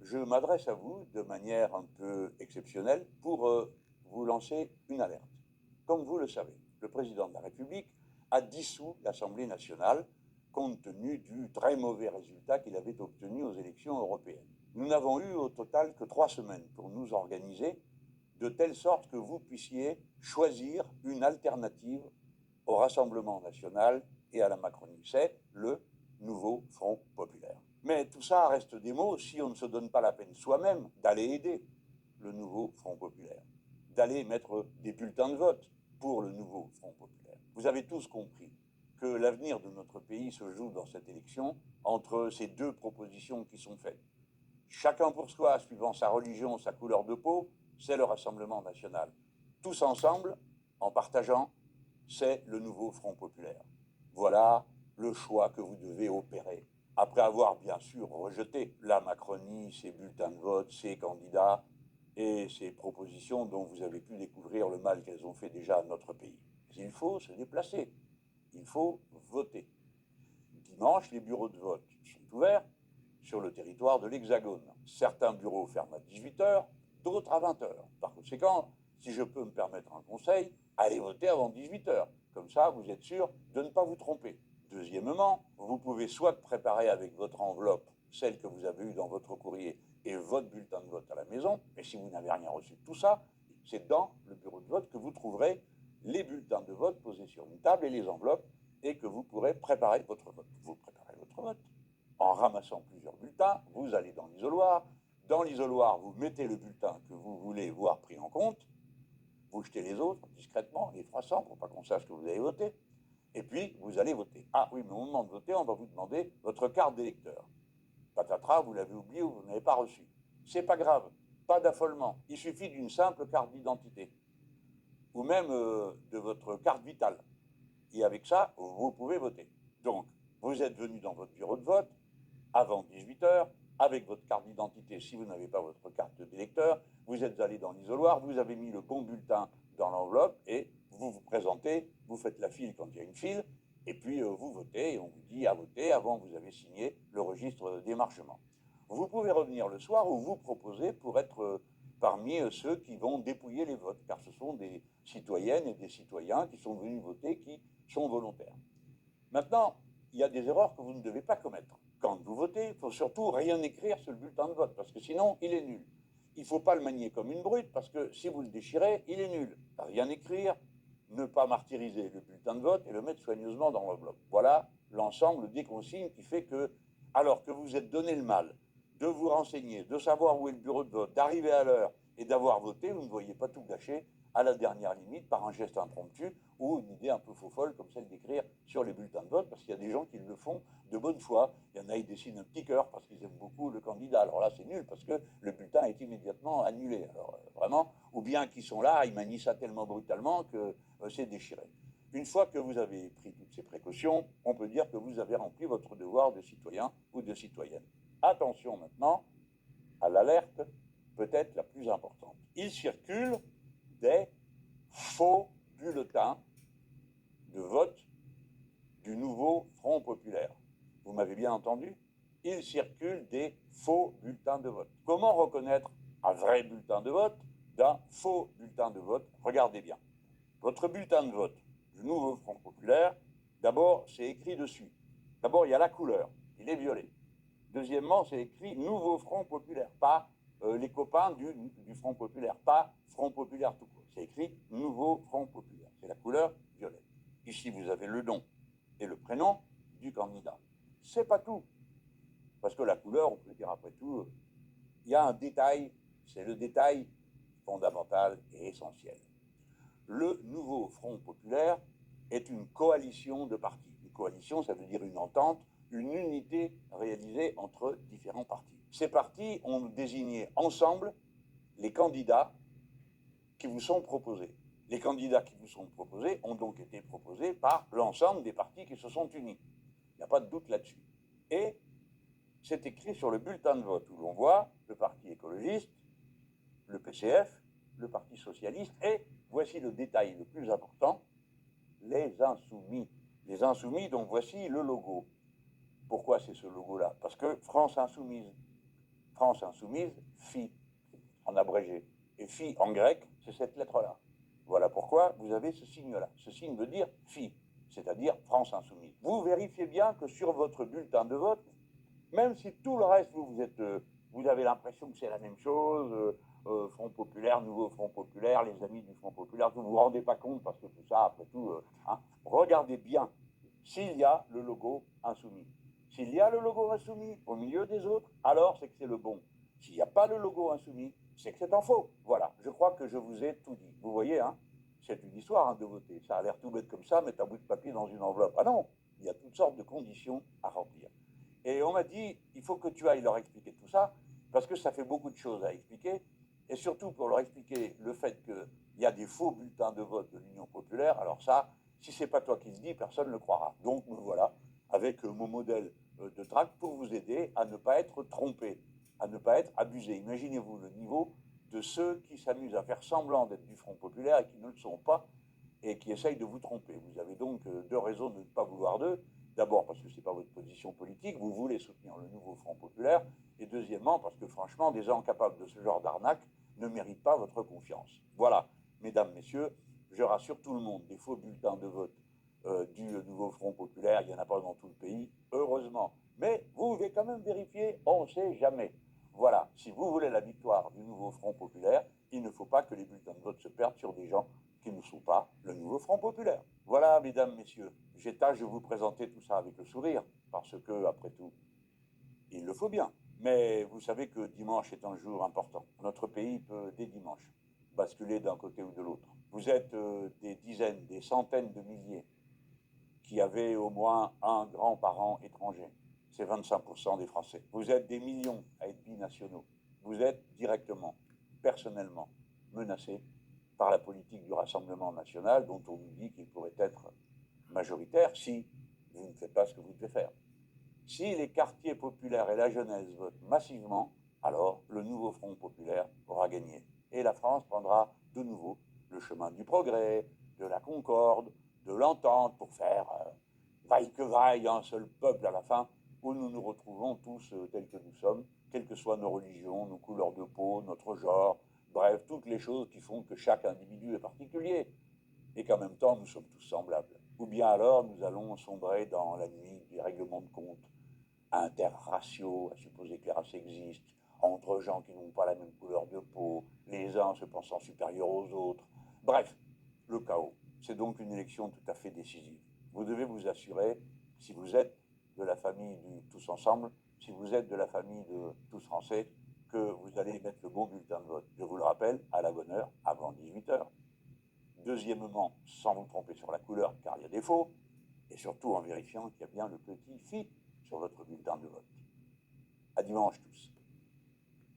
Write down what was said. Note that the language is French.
je m'adresse à vous de manière un peu exceptionnelle pour vous lancer une alerte. Comme vous le savez, le président de la République a dissous l'Assemblée nationale compte tenu du très mauvais résultat qu'il avait obtenu aux élections européennes. Nous n'avons eu au total que 3 semaines pour nous organiser de telle sorte que vous puissiez choisir une alternative au Rassemblement national et à la Macronie. C'est le nouveau Front populaire. Mais tout ça reste des mots si on ne se donne pas la peine soi-même d'aller aider le nouveau Front populaire, d'aller mettre des bulletins de vote pour le nouveau Front populaire. Vous avez tous compris que l'avenir de notre pays se joue dans cette élection entre ces deux propositions qui sont faites. Chacun pour soi, suivant sa religion, sa couleur de peau, c'est le Rassemblement national. Tous ensemble, en partageant, c'est le nouveau Front populaire. Voilà le choix que vous devez opérer. Après avoir bien sûr rejeté la Macronie, ses bulletins de vote, ses candidats et ses propositions dont vous avez pu découvrir le mal qu'elles ont fait déjà à notre pays. Mais il faut se déplacer, il faut voter. Dimanche, les bureaux de vote sont ouverts sur le territoire de l'Hexagone. Certains bureaux ferment à 18h, d'autres à 20h. Par conséquent, si je peux me permettre un conseil, allez voter avant 18h. Comme ça, vous êtes sûr de ne pas vous tromper. Deuxièmement, vous pouvez soit préparer avec votre enveloppe, celle que vous avez eue dans votre courrier, et votre bulletin de vote à la maison, mais si vous n'avez rien reçu de tout ça, c'est dans le bureau de vote que vous trouverez les bulletins de vote posés sur une table et les enveloppes, et que vous pourrez préparer votre vote. Vous préparez votre vote en ramassant plusieurs bulletins, vous allez dans l'isoloir. Dans l'isoloir, vous mettez le bulletin que vous voulez voir pris en compte, vous jetez les autres discrètement, les 300, pour pas qu'on sache que vous avez voté, et puis vous allez voter. Ah oui, mais au moment de voter, on va vous demander votre carte d'électeur. Patatras, vous l'avez oublié ou vous n'avez pas reçu. C'est pas grave, pas d'affolement. Il suffit d'une simple carte d'identité, ou même de votre carte vitale. Et avec ça, vous pouvez voter. Donc, vous êtes venu dans votre bureau de vote avant 18h, avec votre carte d'identité, si vous n'avez pas votre carte d'électeur, vous êtes allé dans l'isoloir, vous avez mis le bon bulletin dans l'enveloppe et vous vous présentez, vous faites la file quand il y a une file, et puis vous votez et on vous dit à voter avant vous avez signé le registre d'émargement. Vous pouvez revenir le soir ou vous proposer pour être parmi ceux qui vont dépouiller les votes, car ce sont des citoyennes et des citoyens qui sont venus voter, qui sont volontaires. Maintenant, il y a des erreurs que vous ne devez pas commettre. Quand vous votez, il faut surtout rien écrire sur le bulletin de vote, parce que sinon, il est nul. Il ne faut pas le manier comme une brute, parce que si vous le déchirez, il est nul. Rien écrire, ne pas martyriser le bulletin de vote et le mettre soigneusement dans l'enveloppe. Voilà l'ensemble des consignes qui fait que, alors que vous êtes donné le mal de vous renseigner, de savoir où est le bureau de vote, d'arriver à l'heure et d'avoir voté, vous ne voyez pas tout gâcher à la dernière limite par un geste impromptu ou une idée un peu faux-folle comme celle d'écrire sur les bulletins de vote, parce qu'il y a des gens qui le font de bonne foi. Il y en a, ils dessinent un petit cœur parce qu'ils aiment beaucoup le candidat. Alors là, c'est nul parce que le bulletin est immédiatement annulé. Alors vraiment, ou bien qu'ils sont là, ils manient ça tellement brutalement que c'est déchiré. Une fois que vous avez pris toutes ces précautions, on peut dire que vous avez rempli votre devoir de citoyen ou de citoyenne. Attention maintenant à l'alerte peut-être la plus importante. Il circule des faux bulletins de vote du nouveau Front populaire. Vous m'avez bien entendu? Il circule des faux bulletins de vote. Comment reconnaître un vrai bulletin de vote d'un faux bulletin de vote? Regardez bien. Votre bulletin de vote du nouveau Front populaire, d'abord, c'est écrit dessus. D'abord, il y a la couleur, il est violet. Deuxièmement, c'est écrit Nouveau Front populaire, pas les copains du Front populaire, pas Front populaire tout court. C'est écrit Nouveau Front populaire. C'est la couleur violette. Ici, vous avez le nom et le prénom du candidat. C'est pas tout. Parce que la couleur, on peut dire après tout, il y a un détail, c'est le détail fondamental et essentiel. Le nouveau Front populaire est une coalition de partis. Une coalition, ça veut dire une entente, une unité réalisée entre différents partis. Ces partis ont désigné ensemble les candidats qui vous sont proposés. Les candidats qui vous sont proposés ont donc été proposés par l'ensemble des partis qui se sont unis. Il n'y a pas de doute là-dessus. Et c'est écrit sur le bulletin de vote où l'on voit le Parti écologiste, le PCF, le Parti socialiste et, voici le détail le plus important, les insoumis. Les insoumis dont voici le logo. Pourquoi c'est ce logo-là? Parce que France insoumise. France Insoumise, FI, en abrégé. Et FI en grec, c'est cette lettre-là. Voilà pourquoi vous avez ce signe-là. Ce signe veut dire FI, c'est-à-dire France Insoumise. Vous vérifiez bien que sur votre bulletin de vote, même si tout le reste, vous avez l'impression que c'est la même chose, Front Populaire, Nouveau Front Populaire, les amis du Front Populaire, vous ne vous rendez pas compte parce que tout ça, après tout, regardez bien s'il y a le logo insoumis. S'il y a le logo insoumis au milieu des autres, alors c'est que c'est le bon. S'il n'y a pas le logo insoumis, c'est que c'est un faux. Voilà, je crois que je vous ai tout dit. Vous voyez, c'est une histoire de voter. Ça a l'air tout bête comme ça, mettre un bout de papier dans une enveloppe. Ah non, il y a toutes sortes de conditions à remplir. Et on m'a dit, il faut que tu ailles leur expliquer tout ça, parce que ça fait beaucoup de choses à expliquer, et surtout pour leur expliquer le fait qu'il y a des faux bulletins de vote de l'Union populaire. Alors ça, si c'est pas toi qui le dis, personne ne le croira. Donc me voilà, avec mon modèle de tract pour vous aider à ne pas être trompé, à ne pas être abusé. Imaginez-vous le niveau de ceux qui s'amusent à faire semblant d'être du Front populaire et qui ne le sont pas, et qui essayent de vous tromper. Vous avez donc deux raisons de ne pas vouloir d'eux. D'abord parce que ce n'est pas votre position politique, vous voulez soutenir le nouveau Front populaire, et deuxièmement parce que franchement, des gens capables de ce genre d'arnaque ne méritent pas votre confiance. Voilà, mesdames, messieurs, je rassure tout le monde, des faux bulletins de vote du nouveau Front populaire, il n'y en a pas dans tout le pays, heureusement. Mais vous devez quand même vérifier, on ne sait jamais. Voilà, si vous voulez la victoire du nouveau Front populaire, il ne faut pas que les bulletins de vote se perdent sur des gens qui ne sont pas le nouveau Front populaire. Voilà, mesdames, messieurs, j'ai tâche de vous présenter tout ça avec le sourire, parce que, après tout, il le faut bien. Mais vous savez que dimanche est un jour important. Notre pays peut, dès dimanche, basculer d'un côté ou de l'autre. Vous êtes des dizaines, des centaines de milliers qui avaient au moins un grand-parent étranger. C'est 25% des Français. Vous êtes des millions à être binationaux. Vous êtes directement, personnellement, menacés par la politique du Rassemblement national, dont on nous dit qu'il pourrait être majoritaire si vous ne faites pas ce que vous devez faire. Si les quartiers populaires et la jeunesse votent massivement, alors le nouveau Front populaire aura gagné. Et la France prendra de nouveau le chemin du progrès, de la concorde, de l'entente pour faire vaille que vaille un seul peuple à la fin, où nous nous retrouvons tous tels que nous sommes, quelles que soient nos religions, nos couleurs de peau, notre genre, bref, toutes les choses qui font que chaque individu est particulier et qu'en même temps nous sommes tous semblables. Ou bien alors nous allons sombrer dans la nuit des règlements de compte interraciaux, à supposer que les races existent, entre gens qui n'ont pas la même couleur de peau, les uns se pensant supérieurs aux autres. Bref, le chaos. C'est donc une élection tout à fait décisive. Vous devez vous assurer, si vous êtes de la famille du Tous Ensemble, si vous êtes de la famille de Tous Français, que vous allez mettre le bon bulletin de vote. Je vous le rappelle, à la bonne heure, avant 18h. Deuxièmement, sans vous tromper sur la couleur, car il y a des faux, et surtout en vérifiant qu'il y a bien le petit FI sur votre bulletin de vote. À dimanche tous.